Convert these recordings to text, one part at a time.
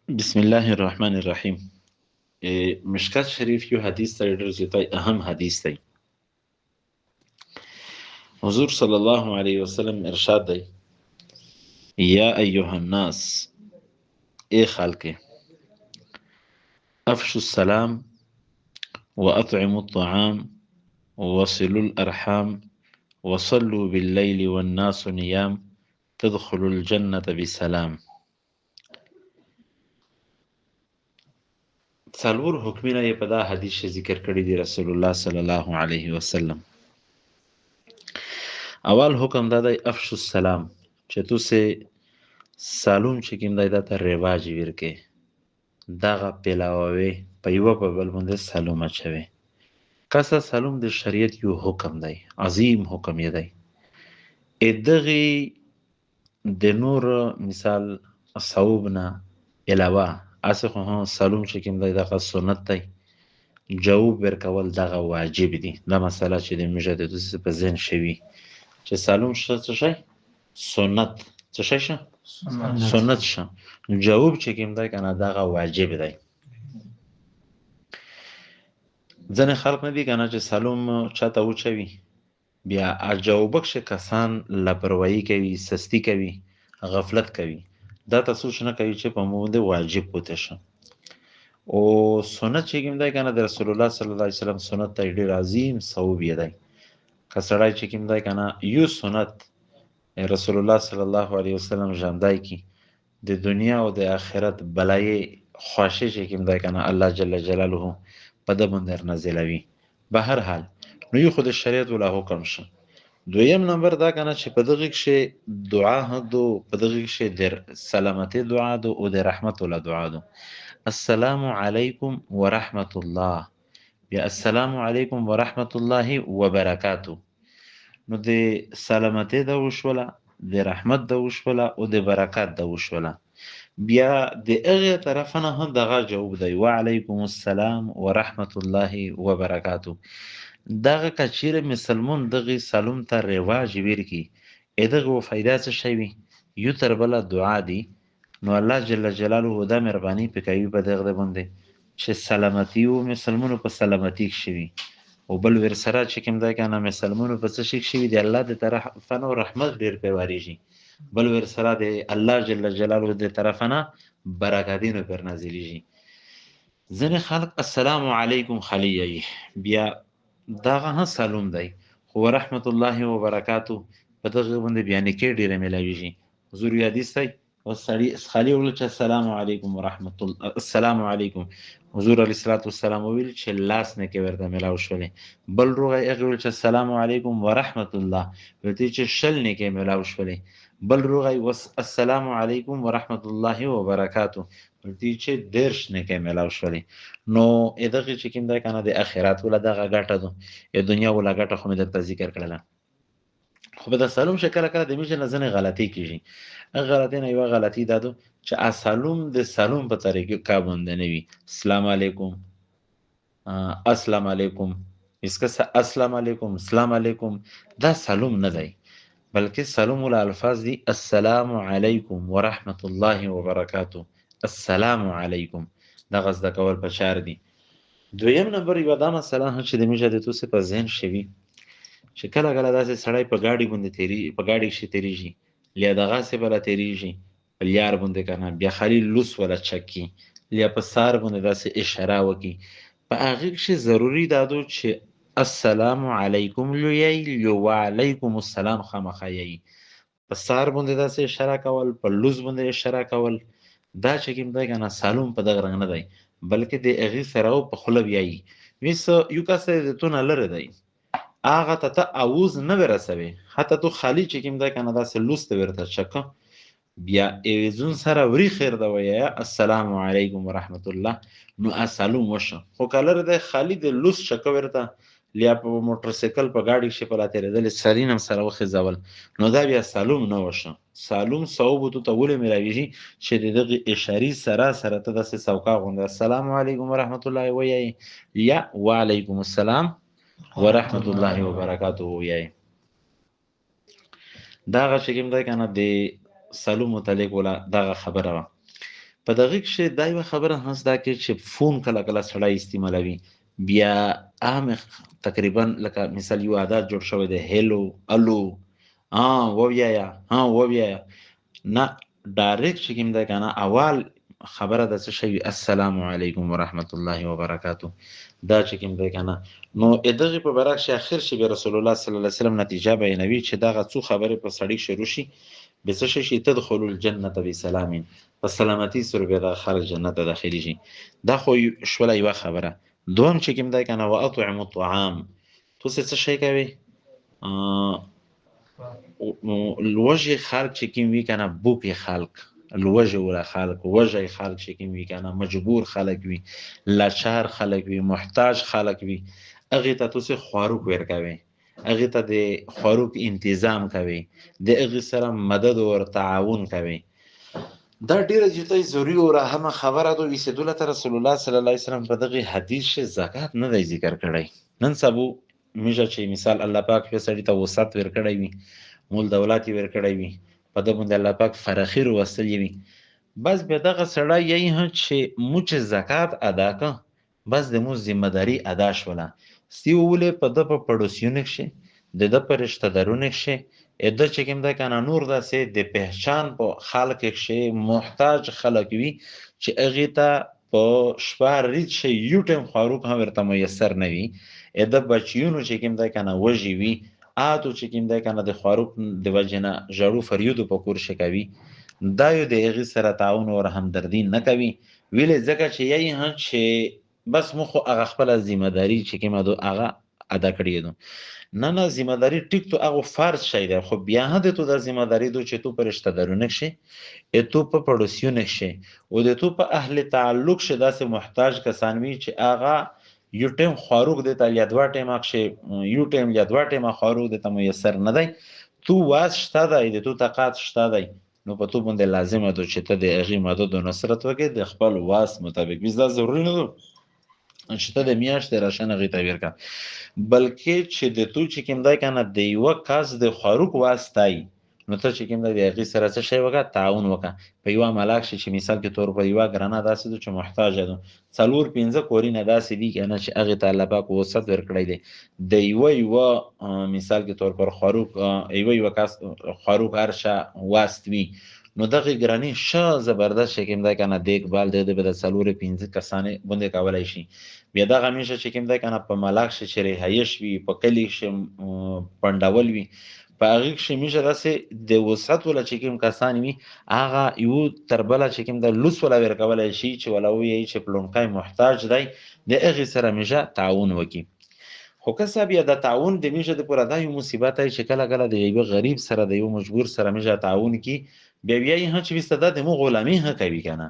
بسم الله الرحمن الرحیم. مشکات شریف یو حدیث ته ډېر زیاتی اهم حدیث دی. حضور صلی الله علیه وسلم ارشاد دی: یا ایها الناس، ای خلق، افشوا السلام واطعموا الطعام وصلوا الارحام وصلوا بالليل والناس نيام تدخلوا الجنة بسلام. څلور حکمونه یې په دا حدیث ذکر کړی دی رسول الله صلی الله علیه وسلم. اول حکم دا دی افشو السلام، چې تاسو سلام چې کوم دی دا ته رواج ورکې دغه پیلاوي په یو په بل باندې سلام اچوي. کاسه سلام د شریعت یو حکم دی، عظیم حکم یې دی. ادغه د نور مثال صوبنا علاوه اسخه سلام چې کوم دی دغه سنت دی، جواب ورکول دغه واجب دی. دا مسله چې د مجد د په ذهن شوی چې سلام څه شي سنت، څه شي سنت شه، جواب چې کوم دی کنه دغه واجب دی. ځنه خلق نه دي کنه چې سلام چاته وچوي بیا جوابک شه کسان لاپروايي کوي، سستی کوي، غفلت کوي. دا تاسو نه کوي چې په موږ واجب پوته شه. او سنت چې کوم دی کنه د رسول الله صلی الله علیه وسلم سنت ته ډیر عظیم ثواب دی. کسړای چې کوم دی کنه یو سنت رسول الله صلی الله علیه وسلم ژوندای کی د دنیا او د آخرت بلای خوښه چې کوم دی کنه الله جل جلاله په د باندې نازلوي. به هر حال نو یو خود شریعت ولا حکم شه. دویم نمبر دا کنه چې په دغه کې دعا هدو، په دغه کې در سلامتی دعا دو او د رحمت ولا دعا دو. السلام علیکم ورحمت الله، بیا السلام علیکم ورحمت الله وبرکاته. نو د سلامتی د وشوله، د رحمت د وشوله او د برکات د وشوله. بیا د هغه طرف نه هم دغه جواب دی وعلیکم السلام ورحمت الله وبرکاته. دغه کچیره مسلمان دغه سلام ته رواج ورکی دغه فائدہ څه شي یو تر بل دعا دی. نو الله جل جلاله دا مهرباني پکوي په دغه باندې چې سلامتی او مسلمانو په سلامتی شي او بل ور سره چې کوم دا کنه مسلمانو په څه شي دی الله د طرف فن او رحمت ډیر پیواريږي. بل ور سره دی الله جل جلاله د طرفنا برکاتینو پر نازلېږي. ځنه خلق السلام علیکم خلیه بیا داغه نه سلام دی خو رحمت الله وبرکاته په دغه باندې بیان کې ډیره ملایوي. حضور حدیث دی وسړي خلی ول چې السلام علیکم ورحمت الله، السلام علیکم. حضور علیه الصلاۃ والسلام ویل چې لاس نه کې ورته ملاو شولې. بل روغه هغه ویل چې السلام علیکم ورحمت الله، ورته چې شل نه کې ملاو شولې. بل روغه السلام علیکم ورحمت الله وبرکاته، ورته چې درش نه کې ملاو شولې. نو دغه چې کوم دا کنه د اخرت ولا دغه ګټه ده، د دنیا ولا ګټه خو مې د ذکر کړله. خو به د سلام شکل کړه د میشه نه ځنه غلطي کیږي. غلطي نه یو غلطي دادو چې اسلام د سلام په طریقې کا باندې نه وي. السلام علیکم، السلام علیکم، اسکه السلام علیکم، السلام علیکم، دا سلام نه دی، بلکې سلام ول الفاظ دي السلام علیکم ورحمت الله وبرکاته. السلام علیکم دا غزد کول په چار دي. دویم نمبر یو دا مثلا چې د میشه د توسه په ذهن شوي چې کله کله داسې سړی په گاډي باندې تیری په گاډي شي تیریږي لیا دغه سه بل تیریږي په یار باندې کنه بیا خلیل لوس ولا چکی لیا په سار باندې داسې اشاره وکي. په هغه کې ضروری دادو چې السلام علیکم لوی وعلیکم السلام خامخایي. په سار باندې داسې اشاره کول، په لوس باندې اشاره کول، دا چې کوم دی کنه سلام په دغه رنګ نه دی، بلکې د هغه سره په خله بیاي ویس یو کاسه د تون لره دی هغه ته اوز نه ورسوي، حتی تو خالی چې کوم دا کنه داسې لوست ورته چکه بیا ایزون سره وری خیر دا ویا السلام علیکم ورحمت الله. نو السلام وشه خو کله د خالی د لوست چکه ورته لیا په موټر سایکل په گاډي شي په لاته ردل سرینم سره وخه ځول، نو دا بیا سلام نه وشه. سلام صوب ته ولې مراویږي چې دغه اشاری سره سره ته د سوکا غونډه السلام علیکم ورحمت الله ویا یا وعلیکم السلام ورحمت الله وبرکاته ویای. دا چې کوم دی کنه د سلام متعلق ولا دا خبره وا. په دغه کې دا یو خبره هم زده کې چې فون کله کله سړی استعمالوي بیا عام تقریبا لکه مثال یو عادت جوړ شوی دی هلو الو و بیا و بیا نه ډایرکټ چې کوم دی کنه اول خبره د څه شي السلام علیکم ورحمت الله وبرکاتو دا چې کوم دی کنه نو دغه په برعکس اخر شي رسول الله صلی الله علیه وسلم نتیجه بیانوي چې دغه څو خبره په سړی شروع شي به څه شي تدخل الجنه بسلام په سلامتی سره به د خلک جنت ته داخلي شي دا خو شوله یو خبره دوم چې کوم دی کنه واطعم الطعام تو څه شي کوي الوجه خلق چې کوم وی کنه بوکي خلق الوجه ولا خلق وجه خلق چې کوم وی کنه مجبور خلق وی لاچار خلق وی محتاج خلق وی اغه ته تاسو خواروک ورکوي اغه ته د خواروک انتظام کوي د اغه سره مدد او تعاون کوي دا ډیره جته ضروری او رحمه خبره ده وی سیدله رسول الله صلی الله علیه وسلم په دغه حدیث شه زکات نه دی ذکر کړی نن سبو میجه چې مثال الله پاک په سړی ته وسات ور کړی وي مول دولت ور کړی وي په د باندې الله پاک فرخیر وسلی وي بس به دغه سړی یې چې موچ زکات ادا کا بس د مو ذمہ داری ادا شوله سی ولې په د په پړوسیونه شي د په رشتہ دارونه شي اده چې کوم د قانون د سه د پہچان په خلک کې محتاج خلک وي چې اغه ته په شپار ریت شي یو ټیم خاروق هم ورته میسر نه وي اده بچیونو چې کوم د کنه وږي وي اته چې کوم د کنه د خاروق د وجنه جړو فریادو په کور شکوي دا یو د هغه سره تعاون او همدردی نه کوي ویلې ځکه چې یې هم چې بس مخ هغه خپل ذمہ داری چې کومه دو هغه ادا کړی دو نه ذمہ داری ټیک تو هغه فرض شي ده خو بیا هم د تو د ذمہ داری دو چې تو پر رشتہ دارونه شي تو په پړوسیونه شي او د تو په اهل تعلق شه داسې محتاج کسان وي چې هغه یو ټیم خاروق د تالیه دوا ټیم اخشه یو ټیم یا دوا ټیم خاروق د تمیسر نه دی تو واس شته دی د تو طاقت شته دی نو په تو باندې لازمه ده چې ته د هغه مدد او نصرت وکړې د خپل واس مطابق وزدا ضروري نه ده چې ته د میاشتې راشنه غي تعبیر کا بلکې چې د تو چې کوم دی کنه د یو کاس د خاروق واسطای نو ته چې کوم دی د هغه سره څه شی وکړه تعاون وکړه په یو ملاک شي چې مثال کې تور په یو غرانه داسې چې محتاج ده څلور پنځه کورینه داسې دي کنه چې هغه تعالی پاک وسط ورکړی دی د یو مثال کې تور پر خاروق یو کاس خاروق هرشه واستوي نو دغه ګرانی شه زبردست شکم ده کنه دیکبال ده به د څلور پنځه کسانه باندې کولای شي بیا دغه همیشه شکم ده کنه په ملاک شه چره هیش وی په کلی شه پنداول وی په هغه کې میشه راسه د وسعت ولا چکم کسان وی هغه یو تربله چکم د لوس ولا ور کولای شي چې ولا وی چې پلونکای محتاج دی د هغه سره میشه تعاون وکي خو که صاحب یا د تعاون د میشه د پوره د یو مصیبت چې کله کله د یو غریب سره د یو مجبور سره میشه تعاون کی بیا یې هم چې وسته د مو غلامی هم کوي کنه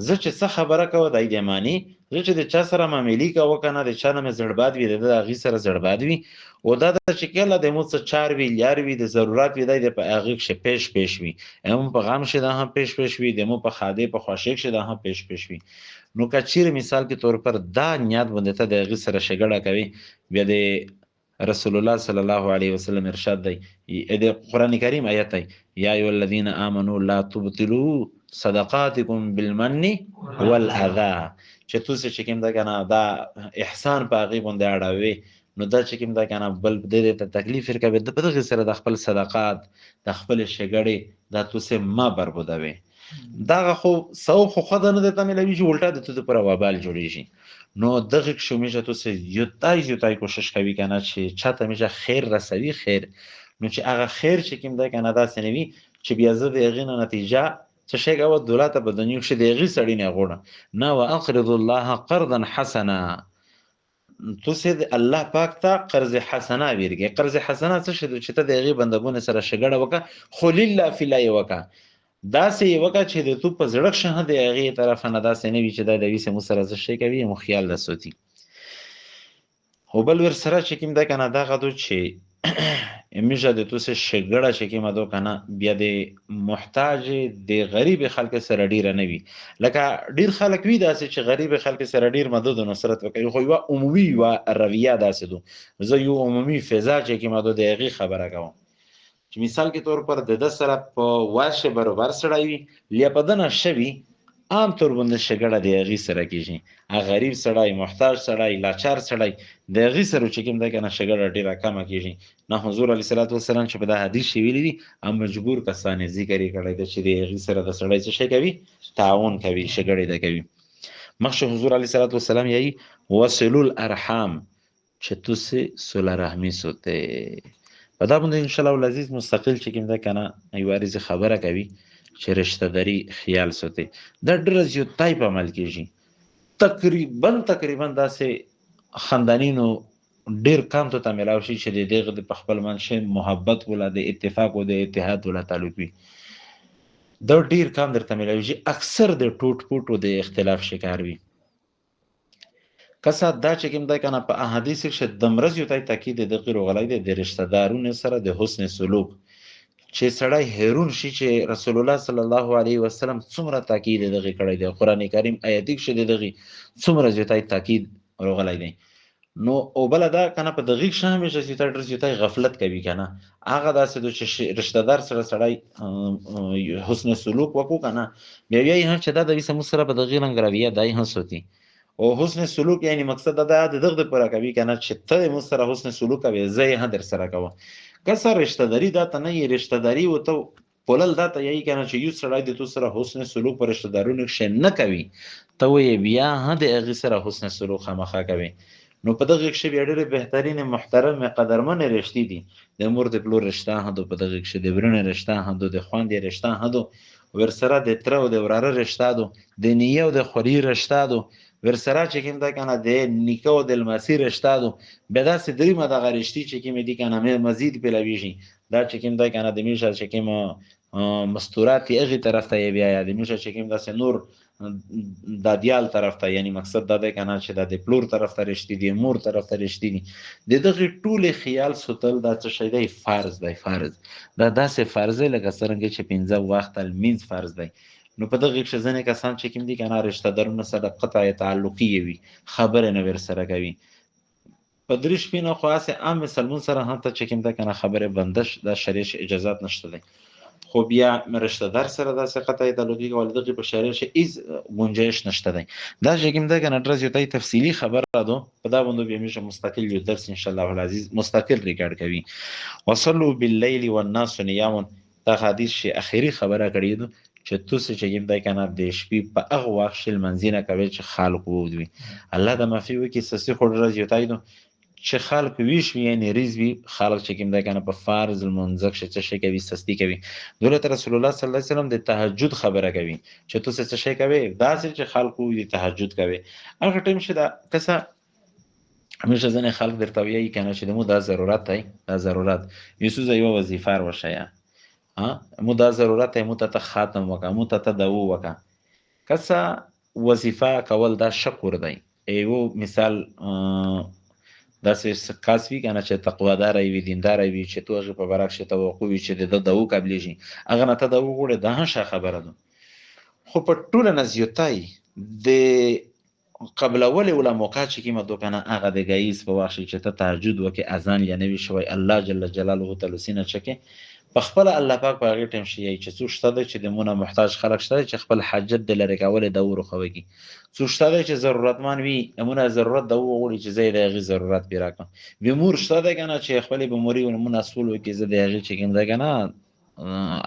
زه چې څه خبره کوي د ایمانی زه چې د چا سره معاملې کوي کنه د چا نه زړباد وي د هغه سره زړباد وي او دا چې کله د مو څه چار وی یار وی د ضرورت وی د په هغه کې پیش وي هم په غم شه ده هم پیش وي د مو په خاده په خوشیک شه ده هم پیش وي نو کچیر مثال کې طور پر دا نیت باندې ته د هغه سره شګړه کوي بیا د رسول الله صلی الله علیه وسلم ارشاد دی د قران کریم آیت دی یا ایو الذین آمنوا لا تبطلوا صدقاتکم بالمن والاذى چې تاسو چې کوم دا کنه دا احسان په غیب باندې اړوي نو دا چې کوم دا کنه بل د ته تکلیف ورکوي د په سره د خپل صدقات د خپل شګړې دا تاسو ما بربودوي دا خو سو خو خدای نه ته ملوي چې الټا د ته پر وبال جوړیږي نو دغه شومیجه تاسو یو تای کوشش کوي کنه چې چاته میجه خیر رسوي خیر نو چې هغه خیر چې کوم دا کنه دا سنوي چې بیا زه د هغه نتیجه څه شي غو دولت په دنیو کې د هغه سړی نه غوړه نو واقرض الله قرضا حسنا تاسو د الله پاک ته قرض حسنه ورګي قرض حسنه څه شي چې ته د هغه بندګونه سره شګړه وکړه خو لله فی لا وکړه دا سه وکړه چې د تو په زړه شه د هغه طرف نه دا سه نه وی چې د ویسه مو سره څه شي کوي مو خیال رسوتی هو بل ور سره چې کوم دا کنه دا غدو چې امیشه د توسه شګړه چې کوم دا کنه بیا د محتاج د غریب خلک سره ډیر نه وي لکه ډیر خلک وی داسې چې غریب خلک سره ډیر مدد او نصرت وکړي خو یو عمومي و رویه داسې دو زه یو عمومي فضا چې کوم دا د هغه خبره کوم چې مثال کې طور پر د سره په واشه برابر سړی وي لیا پدنه شوی عام طور باندې شګړه د هغې سره کېږي. غریب سړی، محتاج سړی، لاچار سړی د هغې سره چې کوم دی که نه شګړه ډېره کمه کېږي. نه حضور علیه صلات وسلام چې په دا حدیث چې ویلي دي مجبور کسان یې ذکر یې کړی دی چې د هغې سره د سړی څه شی کوي، تعاون کوي، شګړې ده کوي. مخکې حضور علیه صلات وسلام یایي وصلو الارحام چې تاسې صله رحمي سوته. په دا باندې انشاءالله العزیز مستقل چې کوم دی که نه یوه ورځ خبره کوي چې رشته داري خیال ساتي. دا ډېره زیاتای په عمل کېږي. تقریبا داسې خاندانینو ډېر کم ته میلاو شي چې د دغه د په خپل منځ محبت ولا د اتفاق او د اتحاد ولا تعلق وي. دا ډېر کم درته میلاویږي. اکثر د ټوټ پوټ او د اختلاف شکار وي. کسا دا چې کوم دی که نه په احادیث کښې دومره زیاتی تاکید د دغې راغلی دی د رشته دارونو سره د حسن سلوک چې سړی حیرون شي چې رسول الله صلی الله علیه وسلم څومره تاکید دغې کړی دی. قرآن کریم آیاتي کښې د دغې څومره زیاتی تاکید راغلی دی. نو او بله دا که نه په دغې کښې همیشه ډېر زیاتی غفلت کوي که نه. هغه داسې ده چې رشته دار سره سړی حسن سلوک وکړو که نه بیا وایي هم چې دا د موږ سره په دغې رنګ رویه دی هم ساتي. او حسن سلوک یعنی مقصد دا د دغه دپاره کوي که نه چې ته موږ سره حسن سلوک کوې زه یې هم در سره کوم. که څه رشته داري دا ته نه یې رشته داري ورته پولل دا ته یایي که نه چې یو سړی د تو سره حسن سلوک په رشته دارونو کښې نه کوي ته وایې بیا هم د هغې سره حسن سلوک خامخا کوي. نو په دغې کښې بیا ډېرې بهترینې محترمې قدرمنې رشتې دي. د مور د پلور رشته هم دو په دغې کښې د ورونې رشته هم دو د خویندې رشته هم دو ورسره د تره او د وراره رشته دو د نیه او د خوري رشته دو ورسره چې کوم دی که نه د نیکه او د لمسي رشته دو. بیا داسې درېیمه دغه رشتې چې کومې دي که نه مزید پیلویږي. دا چې کوم دی که نه د میشه چې کوم مستورات یې هغې طرف ته یې بیایه د میشه چې کوم داسې نور دادیال طرف ته یعنی مقصد دا دی که نه چې دا د پلور طرف ته رشتې دي مور طرف ته رشتې دي. د دغې ټولې خیال ساتل دا څه شی دی فرض دی. فرض دا داسې فرض دی لکه څرنګه چې 15 وخته لمونځ فرض دی. نو په دغې کښې ځینې کسان چې کوم دي که نه رشته دارونو سره قطع تعلقي وي خبرې نه ورسره کوي. په 3 شپې نه خو هسې عام مسلمون سره هم ته چې کوم دی که نه خبرې بندش دا شریع اجازات نشته دی. خو بیا رشته دار سره داسې قطع تعلقي کول دغې په شریع کښې هېڅ ګنجایش نشته دی. دا چې کوم دی که نه ډېره زیاتی تفصیلي خبره ده. په دا باندې بیا همیشه مستقل یو درس انشاءالله العزیز مستقل ریکارډ کوي. وصلوا باللیل والناس نیام دا حدیث چې اخري خبره کړې ده چې تاسې چې کوم دی که نه د شپې په هغه وخت کښې لمنځونه کوئ چې خلق وود وي. الله د معافي وکړي سستي خو ډېره زیاتی ده چې خلق ویښ وي یعنې ریز وي. خلق چې کوم دی که نه په فرض لمونځه کښې څه شی کوي سستي کوي. دولت رسول الله صلی الله علیه وسلم د تهجد خبره کوي چې تاسې څه شی کوئ داسې چې خلق ووایي تهجد کوي. هغه ټایم چې دا کسه همیشه ځینې خلق درته وایي که نه چې د مو دا ضرورت دی دا ضرورت یوسوزه یوه وظیفه وښیه مو دا ضرورت دی مو ته ختم وکړه مو ته دعو وکړه. کسه وظیفه کول دا شکر دی. یو مثال داسې کس وي که نه چې تقواداره وي دینداره وي چې تو هغې په باره کښې توقع وي چې د ده دعو قبلېږي هغه نه ته دعو وغواړې دا هم ښه خبره ده. خو په ټوله نه زیاتی د قبلولې ولا موقع چې کومه ده که نه هغه د ګایز په وخت چې ته تهجد وکړې اذان یا نه وي شوی الله جل جلاله ته لسینه چکې په خپله الله پاک په هغې ټایم شي چې څوک شته دی چې د مونه محتاج خلک شته دی چې خپل حاجت د لرې کولو د وروخه وکړي. څوک شته دی چې ضرورتمند وي مونه ضرورت د وغواړي چې زه یې د هغې ضرورت پرې راکړم. بیمور شته دی که نه چې خپلې بیماري مونه اصول وکړي زه د هغې چې کوم دی که نه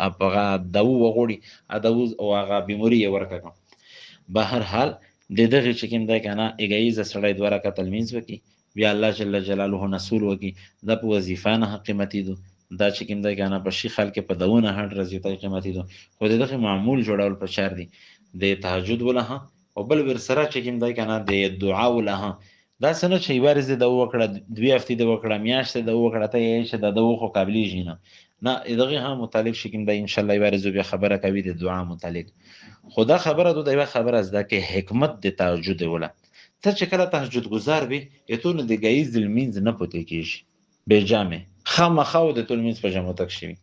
هغه دعو وغواړي دعو او هغه بیماري یې ورکړم. به هر حال د دغې چې کوم دی که نه اګاییزه سړی 2 رکعته لمونځ وکړي بیا الله جل جلاله نسول وکړي دا په وظیفه نه قیمتي ده. دا چې کوم دی که نه په شي خلک په دونه هم ډېره زیاتی قیمتي ده. خو د دغې معمول جوړول پکار دي د تهجد وله هم او بل ورسره چې کوم دی که نه د دعا وله هم. داسې نه چې یوه ورځ دې دعا وکړه 2 هفتې دې وکړه میاشت دې دعا وکړه ته یې چې دا دعا خو قبلېږي نه دغې هم متعلق چې کوم دی انشاءالله یوه ورځ بیا خبره کوي د دعا متعلق. خو دا خبره ده د یوه خبره زده کې حکمت د تهجد وله. ته چې کله تهجد ګزار وي تو نه د ګایز لمونځ نه پوتی کېږي بېجامې خامخا د تو لمونځ په جامو تک شوي.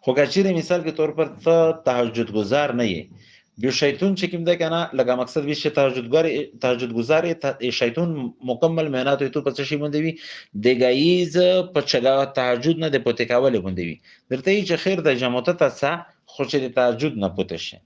خو که چیرې مثال کې طور پر ته تهجد ګزار نه یې بیا شیطون چې کوم دی که نه لکه مقصد وي چې تهجد ګزار یې شیطون مکمل معنات تو په څه شي باندې وي د ګایز په تهجد نه د پوتې کولې باندې وي درته یي چې خیر د جامو ته څه خو چې د تهجد نه پوته شي.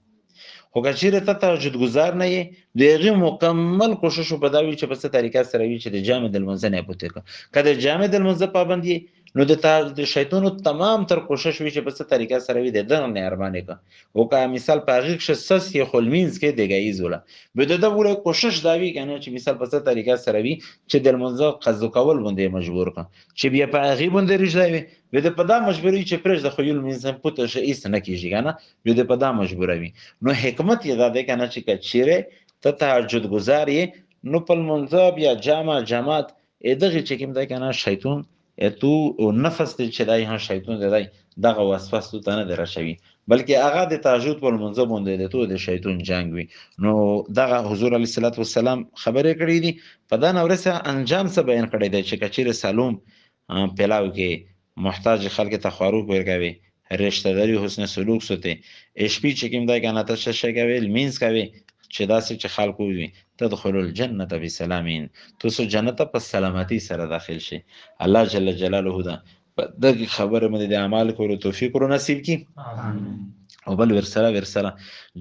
خو که چیرې ته تهجد ګزار نه یې د هغې مکمل کوشش به دا وي چې په څه طریقه سره وي چې د جامع د لمونځه نه یې پوتې کړه. که د جامع د لمونځه پابند یې نو د شیطانو تمام تر کوشش وي چې په څه طریقه سره وي د دغه نه ارمان یې کړه. او که مثال په هغې کښې سس یې خو لمینځ کې دیګایي زوله به د ده بوله کوشش دا وي که نه چې مثال په څه طریقه سره وي چې د لمونځه قضا کول باندې یې مجبور کړه چې بیا په هغې باندې رژدا وي بیا د په دا مجبور وي چې پرېږده خو یو لمونځ هم پوته شه هېڅ نه کېږي که نه بیا د په دا مجبوره وي. نو حکمت یې دا دی که نه چې که چیرې ته تهجد ګزار یې نو په لمونځه بیا جماعت دغې چې کوم دی که نه شیطان تو نفس دی چې دی هم شیطان دی دی دغه وسوس تو ته نه دی رسوي بلکې هغه د تهجد په لمونځه باندې د تو د شیطان جنګ وي. نو دغه حضور علیه الصلاة والسلام خبرې کړې دي په دا نه وروسته انجام څه بیان کړی دی چې که چیرې سالوم پلاو کې محتاج خلک ته خواروک ورکوي رشته داری حسن سلوک سوته شپې چې کوم دی که نه ته څه شی کوې لمینځ کوې چې داسې چې خلکو وي تدخل الجنة بسلامین تو سو جنت په سلامتی سره داخل شي. الله جل جلاله دا دغه خبره مې د اعمال کولو توفیق ورو نصیب کی او بل ورسره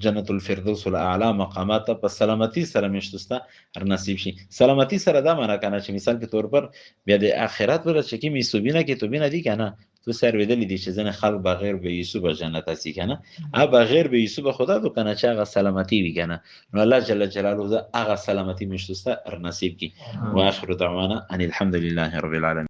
جنت الفردوس الاعلى مقامات په سلامتی سره مشتسته هر نصیب شي. سلامتی سره دا معنی کنه چې مثال په تور پر بیا د اخرت ول چې کی میسوبینه کې توبینه دي کنه تو سر ودلی دي چې ځنه خلق بغیر به یوسف جنت اسی کنه ا بغیر به یوسف خدا تو کنه چې هغه سلامتی وی کنه نو الله جل جلاله هغه سلامتی مشتسته هر نصیب کی. واخر دعوانا ان الحمد لله رب العالمين.